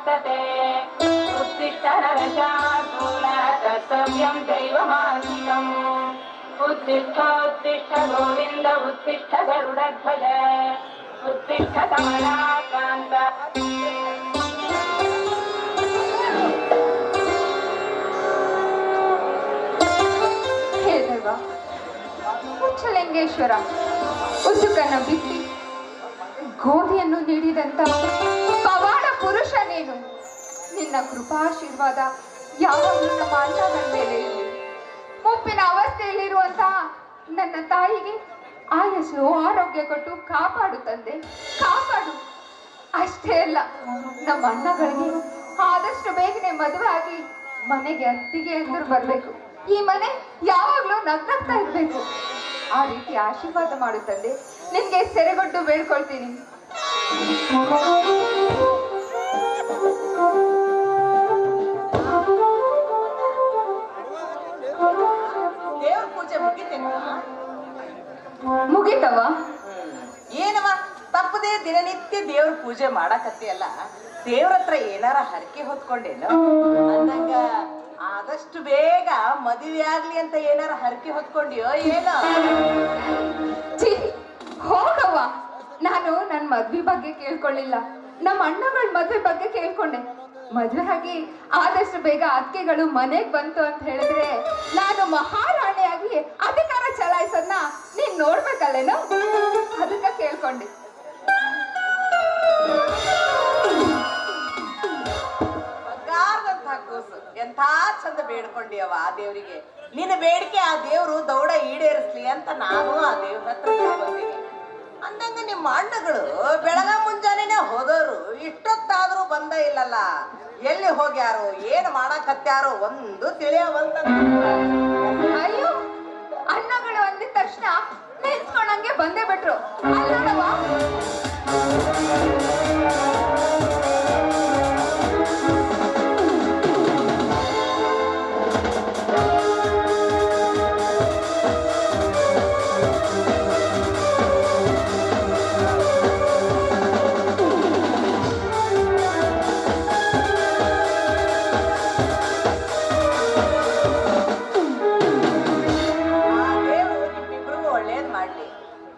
वर्तते उत्तिष्ठ नरशार्दूल कर्तव्यं दैवमान्वितम् उत्तिष्ठ उत्तिष्ठ गोविन्द उत्तिष्ठ गरुडध्वज उत्तिष्ठ कमलाकान्त ಹುಚ್ಚಲಿಂಗೇಶ್ವರ ಉಸುಕನ್ನು ಬಿತ್ತಿ ಗೋಧಿಯನ್ನು ನೀಡಿದಂತ ಪವಾಡ ಪುರುಷ ನೀನು. ನಿನ್ನ ಕೃಪಾಶೀರ್ವಾದ ಯಾವಾಗಲೂ ನಮ್ಮ ಅಣ್ಣಗಳ ಮೇಲೆ ಇರಲಿ. ಮುಪ್ಪಿನ ಅವಸ್ಥೆಯಲ್ಲಿರುವಂತಹ ನನ್ನ ತಾಯಿಗೆ ಆಯಸ್ಸು ಆರೋಗ್ಯ ಕೊಟ್ಟು ಕಾಪಾಡು ತಂದೆ, ಕಾಪಾಡು. ಅಷ್ಟೇ ಅಲ್ಲ, ನಮ್ಮ ಅಣ್ಣಗಳಿಗೆ ಆದಷ್ಟು ಬೇಗನೆ ಮದುವೆ ಆಗಿ ಮನೆಗೆ ಅತ್ತಿಗೆ ಎದುರು ಬರ್ಬೇಕು. ಈ ಮನೆ ಯಾವಾಗ್ಲೂ ನಗ್ನಗ್ತಾ ಇರ್ಬೇಕು. ಆ ರೀತಿ ಆಶೀರ್ವಾದ ಮಾಡುತ್ತದೆ. ನಿನ್ಗೆ ಸೆರೆಗೊಟ್ಟು ಬೇಡ್ಕೊಳ್ತೀನಿ. ದೇವ್ರ ಪೂಜೆ ಮುಗಿತವ? ಏನವ ತಪ್ಪದೇ ದಿನನಿತ್ಯ ದೇವ್ರ ಪೂಜೆ ಮಾಡಕತ್ತಿಯಲ್ಲ, ದೇವ್ರ ಹತ್ರ ಏನಾರ ಹರಕೆ ಹೊತ್ಕೊಂಡೇನು ಅಂದಂಗ ಆದಷ್ಟು ಬೇಗ ಮದುವೆ ಆಗ್ಲಿ ಅಂತ ಏನಾರ ಹರಕೆ ಹೊತ್ಕೊಂಡಿಯೋ ಏನೋ? ಹೋಗವ್ವ, ನಾನು ನನ್ನ ಮದ್ವೆ ಬಗ್ಗೆ ಕೇಳ್ಕೊಳ್ಳಿಲ್ಲ. ನಮ್ಮ ಅಣ್ಣಗಳ ಮದ್ವೆ ಬಗ್ಗೆ ಕೇಳ್ಕೊಂಡೆ. ಮದ್ವೆ ಆಗಿ ಆದಷ್ಟು ಬೇಗ ಅತ್ತಿಗೆಗಳು ಮನೆಗ್ ಬಂತು ಅಂತ ಹೇಳಿದ್ರೆ ನಾನು ಮಹಾರಾಣಿಯಾಗಿ ಅಧಿಕಾರ ಚಲಾಯಿಸೋದನ್ನ ನೀನ್ ನೋಡ್ಬೇಕಲ್ಲೇನೋ, ಅದಕ್ಕ ಕೇಳ್ಕೊಂಡೆ. ಕೂಸು ಎಂಥ ಚಂದ ಬೇಡ್ಕೊಂಡಿಯವ ಆ ದೇವ್ರಿಗೆ. ನಿನ್ನ ಬೇಡಿಕೆ ಆ ದೇವ್ರು ದೌಡ ಈಡೇರಿಸ್ಲಿ ಅಂತ ನಾನು ಆ ದೇವ್ರ ಹತ್ರ ಬಂದೀನಿ. ಅಂದಂಗ ನಿಮ್ಮ ಅಣ್ಣಗಳು ಬೆಳಗ ಮುಂಜಾನೆನೆ ಹೋದವರು ಇಷ್ಟೊತ್ತಾದ್ರೂ ಬಂದ ಇಲ್ಲಲ್ಲ. ಎಲ್ಲಿ ಹೋಗ್ಯಾರೋ ಏನ್ ಮಾಡಕತ್ಯಾರೋ ಒಂದು ತಿಳಿಯವಲ್ತ. ಅಯ್ಯೋ, ಅಣ್ಣಗಳು ಅಂದಿದ ತಕ್ಷಣ ನೆನ್ಸ್ಕೊಂಡಂಗೆ ಬಂದೇ ಬಿಟ್ರು.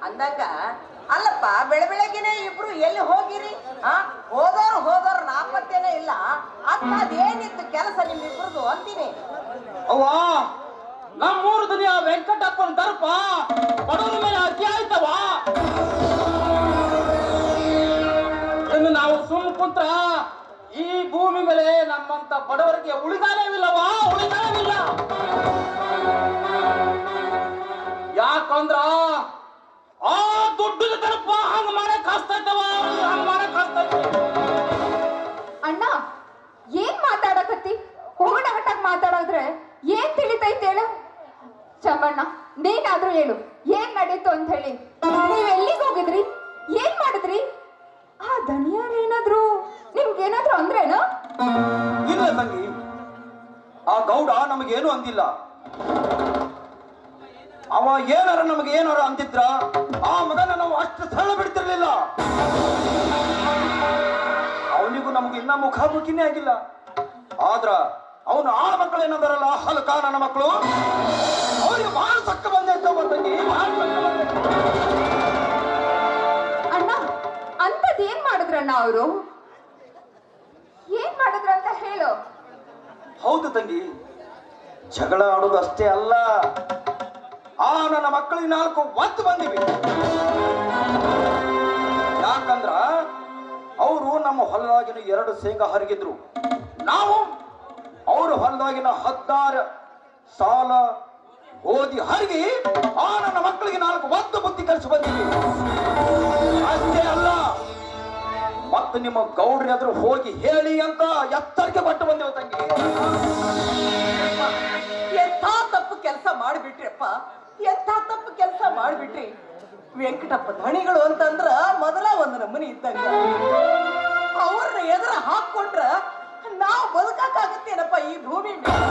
ಅಂದಾಗ ಅಲ್ಲಪ್ಪ, ಬೆಳಬೆಳಗ್ಗೆನೆ ಇಬ್ರು ಎಲ್ಲಿ ಹೋಗಿರಿ? ಹೋದವ್ರು ನಾಪತ್ತೇನೆ ಇಲ್ಲ. ಅದೇನಿತ್ತು ಕೆಲಸ ನಿಮ್ಮಿಬ್ರದು ಅಂತೀನಿ. ಅವ್ವ, ನಮ್ಮೂರು ದುನಿಯಾ ವೆಂಕಟಪ್ಪನ ದರ್ಪ ಬಡವರ ಮೇಲೆ ಅತಿ ಆಯ್ತವ. ಇನ್ನು ನಾವು ಸುಮ್ ಕುಂತ್ರ ಈ ಭೂಮಿ ಮೇಲೆ ನಮ್ಮಂತ ಬಡವರಿಗೆ ಉಳಿದಾರವಿಲ್ಲವಾ? ಉಳಿದಾರವಿಲ್ಲ. ಯಾಕಂದ್ರ ಆ ದುಡ್ಡಿನ ದರ್ಪ ಹಂಗ ಮಾಡಕ್ ಹಸ್ತೈತವ, ಹಂಗ ಮಾಡಕ್ ಹಸ್ತೈತಿ. ಅಣ್ಣ, ಏನ್ ಮಾತಾಡಕತ್ತಿ? ಹೋಗಣಗಟ್ಟಾಗ ಮಾತಾಡೋದ್ರೆ ಏನ್ ತಿಳಿತೈತೆ ಹೇಳು? ಚಮ್ಮಣ್ಣ, ನೀನಾದ್ರೂ ಹೇಳು, ಏನ್ ನಡೀತು ಅಂತ ಹೇಳಿ. ನೀವ್ ಎಲ್ಲಿಗೆ ಹೋಗಿದ್ರಿ? ಏನ್ ಮಾಡಿದ್ರಿ? ಆ ದಣಿಯಾರೇನಾದ್ರು ನಿಮ್ಗೇನಾದ್ರು ಅಂದ್ರೇನು? ಇಲ್ಲ ತಂಗಿ, ಆ ಗೌಡ ನಮಗೇನು ಅಂದಿಲ್ಲ. ಅವ ಏನಾರ ನಮಗೆ ಏನಾರ ಅಂತಿದ್ರ ಆ ಮಗನ ನಾವು ಅಷ್ಟು ಸರಳ ಬಿಡ್ತಿರ್ಲಿಲ್ಲ. ಅವನಿಗೂ ನಮಗೂ ಇನ್ನ ಮುಖಾಮುಖಿನೇ ಆಗಿಲ್ಲ. ಆದ್ರ ಅವನು ಆಳ ಮಕ್ಕಳು ಏನಂದಾರಲ್ಲ, ಹಲಕ ನನ್ನ ಮಕ್ಕಳು, ಅವನಿಗೆ ಬಹಳ ಸಕ್ಕ ಬಂದೈತೆ ತಂಗಿ, ಬಹಳ ಸಕ್ಕ ಬಂದೈತೆ. ಅಣ್ಣ, ಅಂತದ್ ಏನ್ ಮಾಡಿದ್ರಣ್ಣ ಅವರು? ಏನ್ ಮಾಡಿದ್ರ ಅಂತ ಹೇಳು. ಹೌದು ತಂಗಿ, ಜಗಳ ಆಡೋದು ಅಷ್ಟೇ ಅಲ್ಲ, ಆ ನನ್ನ ಮಕ್ಕಳಿಗೆ 4 ಒತ್ತು ಬಂದಿವಿ. ಯಾಕಂದ್ರ ಅವರು ನಮ್ಮ ಹೊಲದಾಗಿನ 2 ಶೇಂಗಾ ಹರಿಗಿದ್ರು, ನಾವು ಅವರು ಹೊಲದಾಗಿನ 16 ಸಾಲ ಗೋಧಿ ಹರಿಗಿ ಆ ನನ್ನ ಮಕ್ಕಳಿಗೆ 4 ಒತ್ತು ಬುತ್ತಿ ಕಲಿಸಿ ಬಂದಿವಿ. ಅಷ್ಟೇ ಅಲ್ಲ, ಮತ್ತೆ ನಿಮ್ಮ ಗೌಡ್ರಿ ಆದ್ರೂ ಹೋಗಿ ಹೇಳಿ ಅಂತ ಎತ್ತರಕ್ಕೆ ಬಟ್ಟು ಬಂದೇವು ತಂಗಿ. ಎಂಥ ತಪ್ಪು ಕೆಲಸ ಮಾಡಿಬಿಟ್ರಿಪ್ಪ, ಎಂಥ ತಪ್ಪು ಕೆಲಸ ಮಾಡಿಬಿಟ್ರಿ. ವೆಂಕಟಪ್ಪ ಧಣಿಗಳು ಅಂತಂದ್ರ ಮೊದಲ ಒಂದು ನಮೂನಿ ಇದ್ದಂಗ. ಅವ್ರನ್ನ ಎದುರ ಹಾಕೊಂಡ್ರ ನಾವು ಬದುಕಾಗತ್ತೇನಪ್ಪ ಈ ಭೂಮಿ ಮೇಲೆ?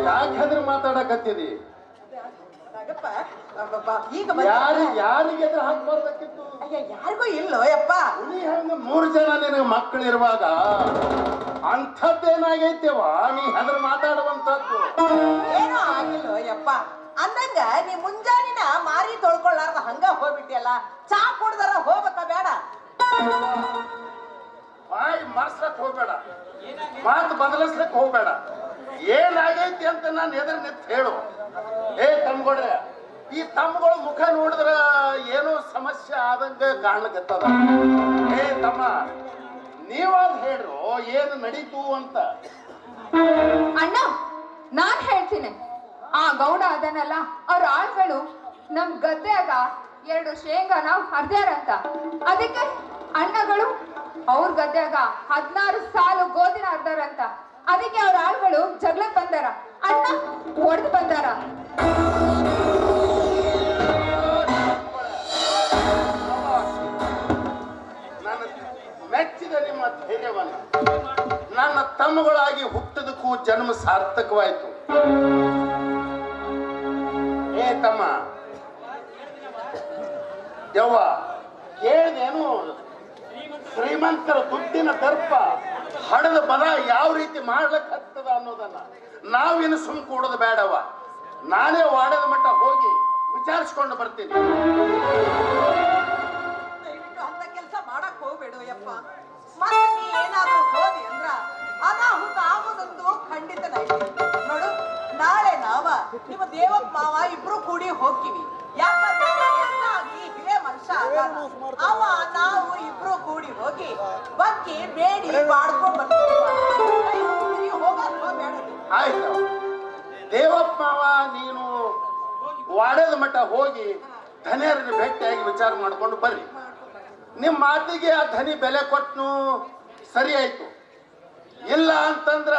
ಯಾಕೆ ಹೆದರಿ ಮಾತಾಡಕತ್ತಿದಿ? ಈಗ ಯಾರಿಗೆ ಎದುರು ಹಾಕ್ಬಾರ್ಬೇಕಿತ್ತು? ಅಯ್ಯ ಯಾರಿಗೂ ಇಲ್ಲೋ ಯಪ್ಪ. ನೀ ಹಂಗ 3 ಜನ ನಿನಗೆ ಮಕ್ಕಳಿರುವಾಗ ಅಂಥದ್ದೇನಾಗೈತೆವ ನೀ ಹೆದರ್ ಮಾತಾಡುವಂತದ್ದು? ಏನೋ ಆಗಿಲ್ಲೋ ಯಪ್ಪ. ಅಂದಂಗ ನೀ ಮುಂಜಾನಿನ ಮಾರಿ ತೊಳ್ಕೊಳ್ಳಾರ್ದ ಹಂಗ ಹೋಗ್ಬಿಟ್ಟಿಯಲ್ಲ, ಚಾ ಕುಡ್ದಾರ ಹೋಗ್ಬೇಕ ಬೇಡ? ಬಾಯಿ ಮರ್ಸಕ್ ಹೋಗ್ಬೇಡ, ಮಾತು ಬದಲಿಸ್ಲಿಕ್ ಹೋಗ್ಬೇಡ. ಏನಾಗೈತಿ ಅಂತ ನಾನು ಎದುರು ನಿಂತು ಹೇಳು. ಏ ತಮ್ಗೊಳ್ರೆ, ಈ ತಮ್ಮಗಳ ಮುಖ ನೋಡಿದ್ರ ಏನೋ ಸಮಸ್ಯೆ ಆದಂಗ ಕಾಣ್ಲಕತ್ತದ. ಏ ತಮ್ಮ, ನೀವಾದ ಹೇಳ್ರು ಏನು ನಡೀತು ಅಂತ. ಅಣ್ಣ ನಾನ್ ಹೇಳ್ತೀನಿ. ಆ ಗೌಡ ಅದನ್ನಲ್ಲ, ಅವ್ರ ಆಳ್ಗಳು ನಮ್ ಗದ್ದೆಯಾಗ 2 ಶೇಂಗಾನ ಹರ್ದ್ಯಾರಂತ. ಅದಕ್ಕೆ ಅಣ್ಣಗಳು ಅವ್ರ ಗದ್ದೆಯಾಗ 16 ಸಾಲು ಗೋಧಿನ ಹರ್ದಾರಂತ. ಅದಕ್ಕೆ ಅವ್ರ ಆಳ್ಗಳು ಜಗಳಕ್ ಬಂದಾರ, ಅಣ್ಣ ಹೊಡೆದು ಬಂದಾರ. ನಾನು ಮೆಚ್ಚಿದ ನಿಮ್ಮ ಧೈರ್ಯವನ್ನ. ನನ್ನ ತಮ್ಮಗಳಾಗಿ ಹುಟ್ಟದಕ್ಕೂ ಜನ್ಮ ಸಾರ್ಥಕವಾಯ್ತು. ಏ ತಮ್ಮ, ಯವ್ವ ಕೇಳಿದೇನು? ಶ್ರೀಮಂತರ ದುಡ್ಡಿನ ದರ್ಪ ಹಡದ ಬಲ ಯಾವ ರೀತಿ ಮಾಡ್ಲಕ್ ಹತ್ತದ ಅನ್ನೋದನ್ನ ನಾವಿನ್ನು ಸುಮ್ ಕೂಡೋದು ಬೇಡವ. ನಾನೇ ವಾಡದ ಮಟ್ಟ ಹೋಗಿ ವಿಚಾರಿಸ್ಕೊಂಡು ಬರ್ತೀನಿ. ದಯವಿಟ್ಟು ಅಂತ ಕೆಲಸ ಮಾಡಕ್ ಹೋಗ್ಬೇಡು ಯಪ್ಪ. ಮತ್ತೆ ನೀ ಏನಾದ್ರೂ ಹೋದಿ ಅಂದ್ರ ಅನಾಹುತ ಆಗೋದೊಂದು ಖಂಡಿತ ನೋಡು. ನಾಳೆ ನಾವ ನಿಮ್ಮ ದೇವಪ್ಪ ಮಾವ ಇಬ್ರು ಕೂಡಿ ಹೋಗ್ತೀವಿ. ಯಾಕಂದ್ರೆ ಎಷ್ಟಾಗಿ ಹಿರೇ ಮನುಷ್ಯ ಅವ ನಾವು ಇಬ್ರು ಕೂಡಿ ಹೋಗಿ ಬಕ್ಕಿ ಬೇಡಿ ಬಾಡ್ಕೊಂಡ್ ಬರ್ತೀವಿ. ಹೋಗಕ್ ಹೋಗ್ಬೇಡ. ಆಯ್ತು ದೇವಪ್ಪ ಮಾವ, ನೀನು ವಾಡದ ಮಟ್ಟ ಹೋಗಿ ಧನಿಯರನ್ನ ಭೇಟಿಯಾಗಿ ವಿಚಾರ ಮಾಡ್ಕೊಂಡು ಬರ್ರಿ. ನಿಮ್ಮ ಮಾತಿಗೆ ಆ ಧನಿ ಬೆಲೆ ಕೊಟ್ಟನು, ಸರಿ ಆಯ್ತು. ಇಲ್ಲ ಅಂತಂದ್ರ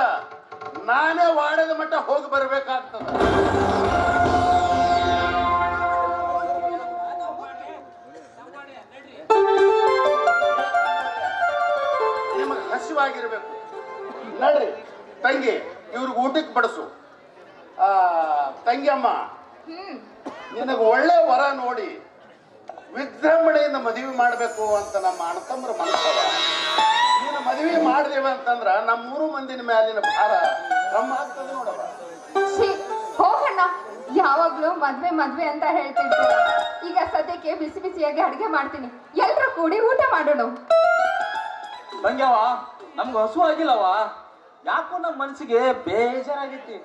ನಾನೇ ವಾಡದ ಮಟ್ಟ ಹೋಗಿ ಬರ್ಬೇಕಾಗ್ತದ. ನಿಮಗೆ ಹಸಿವಾಗಿರ್ಬೇಕು. ನಡ್ರಿ ತಂಗಿ, ಇವ್ರಿಗೆ ಊಟಕ್ಕೆ ಬಡಿಸು. ತಂಗಿಯಮ್ಮ, ನಿನಗೆ ಒಳ್ಳೆ ವರ ನೋಡಿ ವಿಜೃಂಭಣೆಯಿಂದ ಮದುವೆ ಮಾಡಬೇಕು ಅಂತ ನಮ್ಮ ಅಣ್ಣತಮ್ಮರ ಮನಸ್ಸವ. ನೀನು ಮದುವೆ ಮಾಡಿದೇವೆ ಅಂತಂದ್ರ ನಮ್ಮ 3 ಮಂದಿನ ಮ್ಯಾಲಿನ ಭಾರ ಕಮ್ಮಿ ಆಗ್ತದೆ ನೋಡವ. ಹೋಗಣ್ಣ, ಯಾವಾಗ್ಲೂ ಮದ್ವೆ ಮದ್ವೆ ಅಂತ ಹೇಳ್ತಿರ್ತೀರ. ಈಗ ಸದ್ಯಕ್ಕೆ ಬಿಸಿ ಬಿಸಿಯಾಗಿ ಅಡ್ಗೆ ಮಾಡ್ತೀನಿ, ಎಲ್ರು ಕೂಡಿ ಊಟ ಮಾಡೋಣ. ತಂಗ್ಯವ, ನಮ್ಗೆ ಹಸು ಆಗಿಲ್ಲವ. ಯಾಕೋ ನಮ್ಮ ಮನಸ್ಸಿಗೆ ಬೇಜಾರಾಗೈತಿ.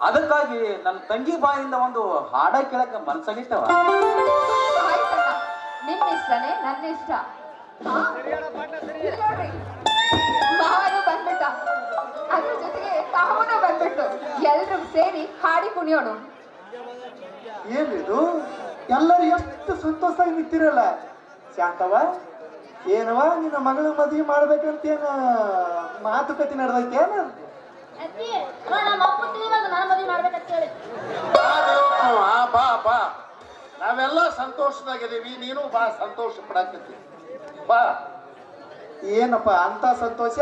ಅದಕ್ಕಾಗಿ ನನ್ನ ತಂಗಿ ಬಾಯಿಂದ ಒಂದು ಹಾಡ ಕೇಳಕ್ಕೆ ಮನ್ಸಾಗಿತ್ತವ. ಆಯ್ತಣ್ಣ, ನಿಮ್ ಇಷ್ಟನೇ ನನ್ನ ಇಷ್ಟ. ನೋಡ್ರಿ, ಮಾವನು ಬಂದ್ಬಿಟ್ಟ, ಅದ್ರ ಜೊತೆಗೆ ತಾವನು ಬಂದ್ಬಿಟ್ಟು, ಎಲ್ರು ಸೇರಿ ಹಾಡಿ ಕುಣಿಯೋಣ. ಏನಿದು ಎಲ್ಲರೂ ಎಷ್ಟು ಸಂತೋಷವಾಗಿ ನಿಂತಿರಲ್ಲ. ಶಾಂತವ, ಏನವ ನಿನ್ನ ಮಗಳ ಮದುವೆ ಮಾಡ್ಬೇಕಂತೇನ ಮಾತುಕತೆ ನಡೆದೈತೇನ? ಬಾ ಬಾ, ನಾವೆಲ್ಲ ಸಂತೋಷದಾಗಿದ್ದೀವಿ, ನೀನು ಬಾ, ಸಂತೋಷ ಪಡಕತ್ತಿ ಬಾ. ಏನಪ್ಪ ಅಂತ ಸಂತೋಷ?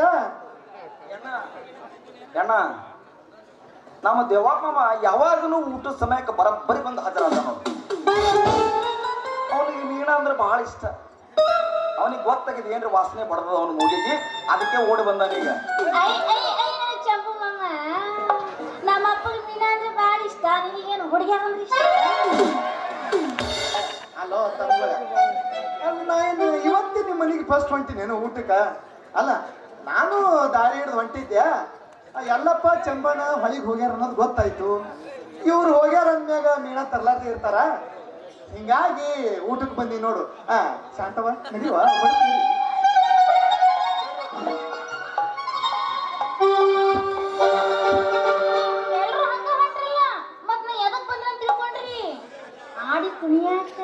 ಅಣ್ಣ, ನಮ್ಮ ದೇವಪ್ಪ ಮಾಮ ಯಾವಾಗಲೂ ಊಟದ ಸಮಯಕ್ಕೆ ಬರೋಬ್ಬರಿ ಬಂದು ಹಾಜರಾದ. ಅವನಿಗೆ ಮೀನ ಅಂದ್ರೆ ಬಹಳ ಇಷ್ಟ. ಅವನಿಗೆ ಗೊತ್ತಾಗಿದೆ ಏನ್ರಿ ವಾಸನೆ ಬಡದ ಅವನು ಮೂಗಿಗೆ, ಅದಕ್ಕೆ ಓಡಿ ಬಂದಾನೀಗ. ಚಂಪು ಮಾಮ, ನಮ್ಮ ಅಪ್ಪಗೆ ಮೀನ ಅಂದ್ರೆ ಬಹಳ ಇಷ್ಟ. ನಿನಗೇನು ಹುಡುಗಿಯರ್ ಅಂದ್ರೆ ಇಷ್ಟ? ಅಲೋ ತಮ್ಮ, ನಾನು ಇವತ್ತೇ ನಿಮ್ಮ ಮನೆಗೆ ಫಸ್ಟ್ ಹೊಂಟಿನೇನು ಊಟಕ್ಕ? ಅಲ್ಲ, ನಾನು ದಾರಿ ಹಿಡಿದು ಹೊಂಟಿದ್ದೆ. ಎಲ್ಲಪ್ಪ ಚಂಬನ ಹೊಳಿಗೆ ಹೋಗ್ಯಾರ ಅನ್ನೋದು ಗೊತ್ತಾಯ್ತು. ಇವ್ರು ಹೋಗ್ಯಾರ ಅಂದ್ಮ್ಯಾಗ ಮೀನ ತರ್ಲಾರ್ದೆ ಇರ್ತಾರ. ಹಿಂಗಾಗಿ ಊಟಕ್ಕೆ ಬಂದಿ ನೋಡು. ಶಾಂತವ, ನಡಿವ ಎಲ್ರು ಹಂಗ ಹೊಂಟ್ರಲ್ಲ, ಮತ್ ನಾ ಎದಕ್ ಬಂದ್ರ ಅಂತ ತಿಳ್ಕೊಂಡ್ರಿ? ಆಡಿ ಕುಣಿಯಾಕ.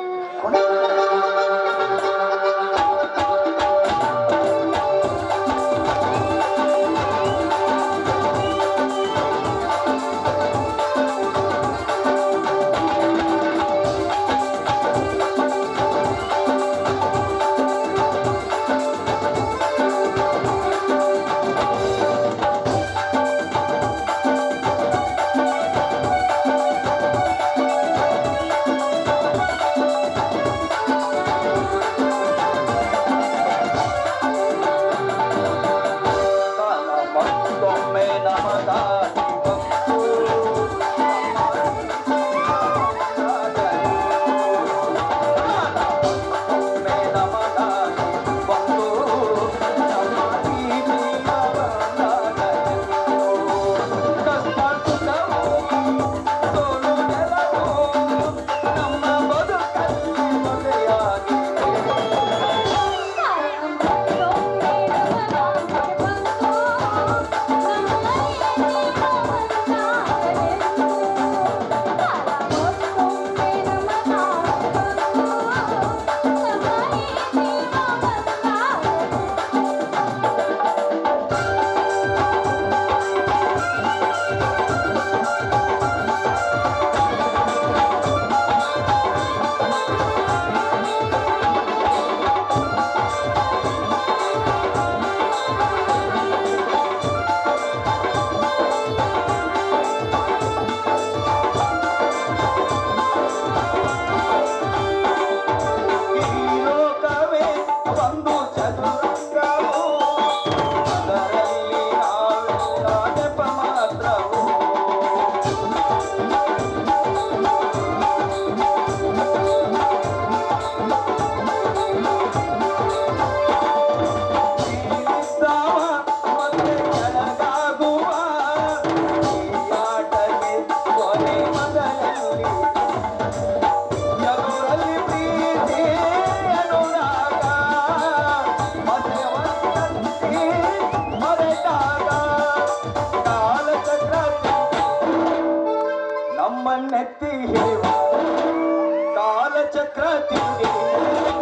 ಚಕ್ರ ತಿರುಗಿ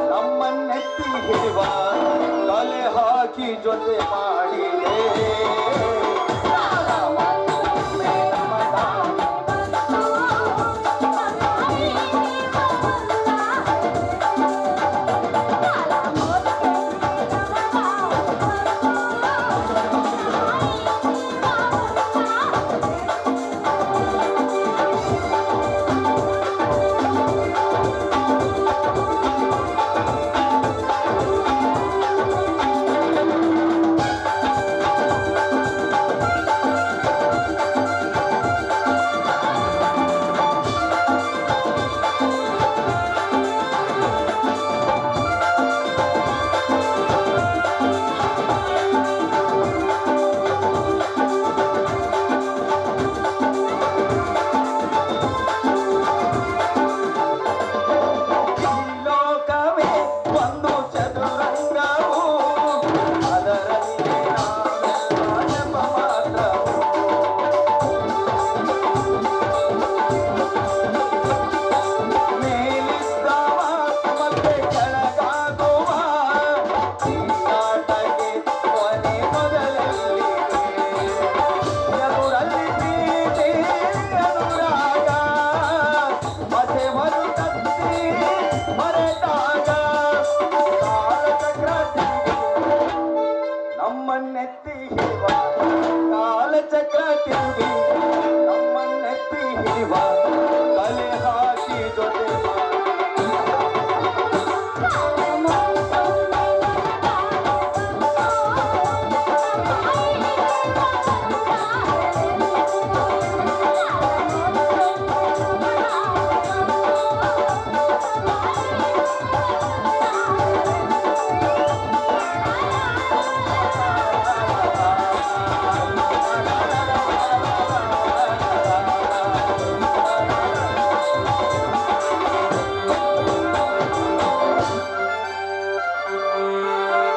ನಮ್ಮನ್ನೆತ್ತಿ ಹಿಡಿವ ತಲೆ ಹಾಕಿ ಜೊತೆ ಮಾಡಿದೆ